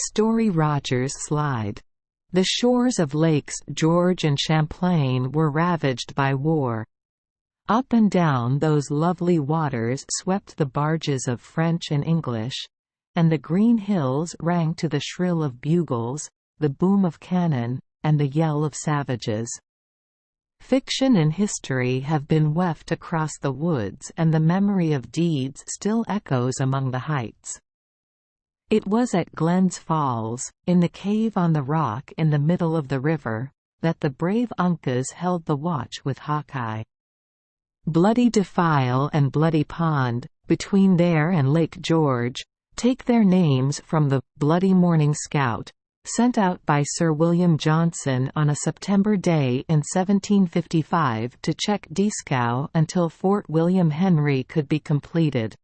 Story Rogerss Slide. The shores of Lakes George and Champlain were ravaged by war. Up and down those lovely waters swept the barges of French and English, and the green hills rang to the shrill of bugles, the boom of cannon, and the yell of savages. Fiction and history have been weft across the woods, and the memory of deeds still echoes among the heights. It was at Glens Falls, in the cave on the rock in the middle of the river, that the brave Uncas held the watch with Hawkeye. Bloody Defile and Bloody Pond, between there and Lake George, take their names from the Bloody Morning Scout, sent out by Sir William Johnson on a September day in 1755 to check Dieskau until Fort William Henry could be completed.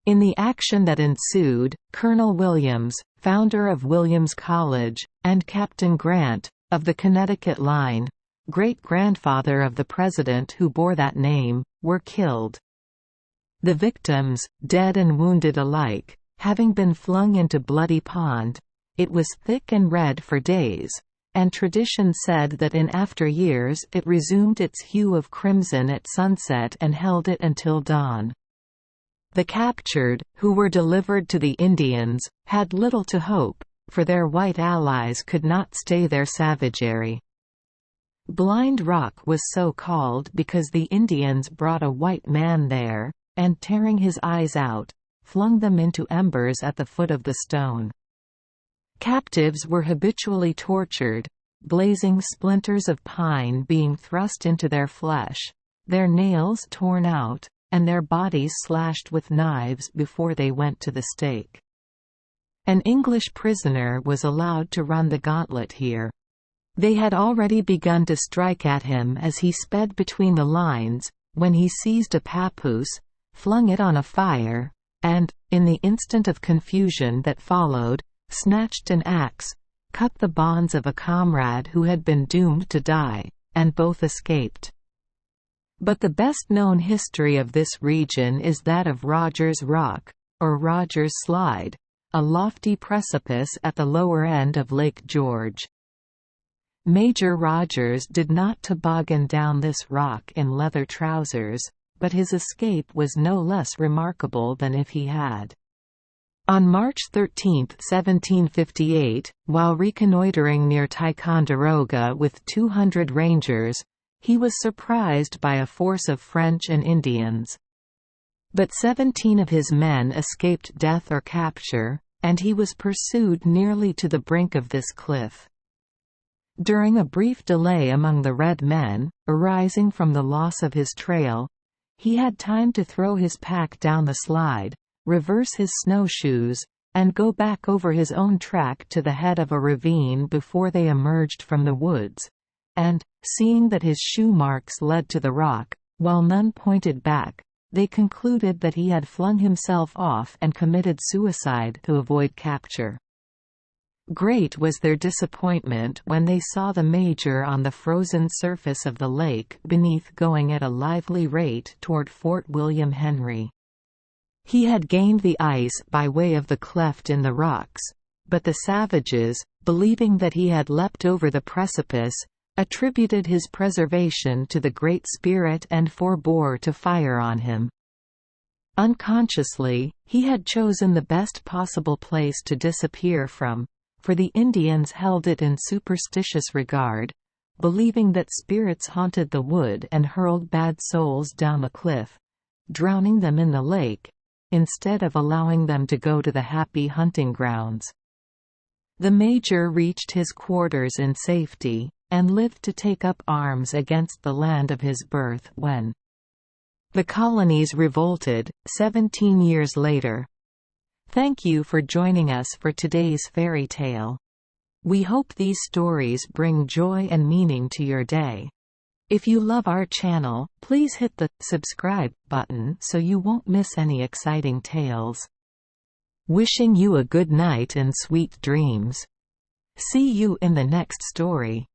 In the action that ensued, Colonel Williams, founder of Williams College, and Captain Grant, of the Connecticut Line, great-grandfather of the president who bore that name, were killed. The victims, dead and wounded alike, having been flung into Bloody Pond, it was thick and red for days, and tradition said that in after years it resumed its hue of crimson at sunset and held it until dawn. The captured, who were delivered to the Indians, had little to hope, for their white allies could not stay their savagery. Blind Rock was so called because the Indians brought a white man there, and tearing his eyes out, flung them into embers at the foot of the stone. Captives were habitually tortured, blazing splinters of pine being thrust into their flesh, their nails torn out, and their bodies slashed with knives before they went to the stake. An English prisoner was allowed to run the gauntlet here. They had already begun to strike at him as he sped between the lines, when he seized a papoose, flung it on a fire, and, in the instant of confusion that followed, snatched an axe, cut the bonds of a comrade who had been doomed to die, and both escaped. But the best-known history of this region is that of Roger's Rock, or Rogerss Slide, a lofty precipice at the lower end of Lake George. Major Rogerss did not toboggan down this rock in leather trousers, but his escape was no less remarkable than if he had. On March 13, 1758, while reconnoitering near Ticonderoga with 200 rangers, he was surprised by a force of French and Indians. But 17 of his men escaped death or capture, and he was pursued nearly to the brink of this cliff. During a brief delay among the red men, arising from the loss of his trail, he had time to throw his pack down the slide, reverse his snowshoes, and go back over his own track to the head of a ravine before they emerged from the woods, and, seeing that his shoe marks led to the rock, while none pointed back, they concluded that he had flung himself off and committed suicide to avoid capture. Great was their disappointment when they saw the Major on the frozen surface of the lake beneath going at a lively rate toward Fort William Henry. He had gained the ice by way of the cleft in the rocks, but the savages, believing that he had leapt over the precipice, attributed his preservation to the Great Spirit and forbore to fire on him. Unconsciously, he had chosen the best possible place to disappear from, for the Indians held it in superstitious regard, believing that spirits haunted the wood and hurled bad souls down the cliff, drowning them in the lake, instead of allowing them to go to the happy hunting grounds. The Major reached his quarters in safety, and lived to take up arms against the land of his birth when the colonies revolted, 17 years later. Thank you for joining us for today's fairy tale. We hope these stories bring joy and meaning to your day. If you love our channel, please hit the subscribe button so you won't miss any exciting tales. Wishing you a good night and sweet dreams. See you in the next story.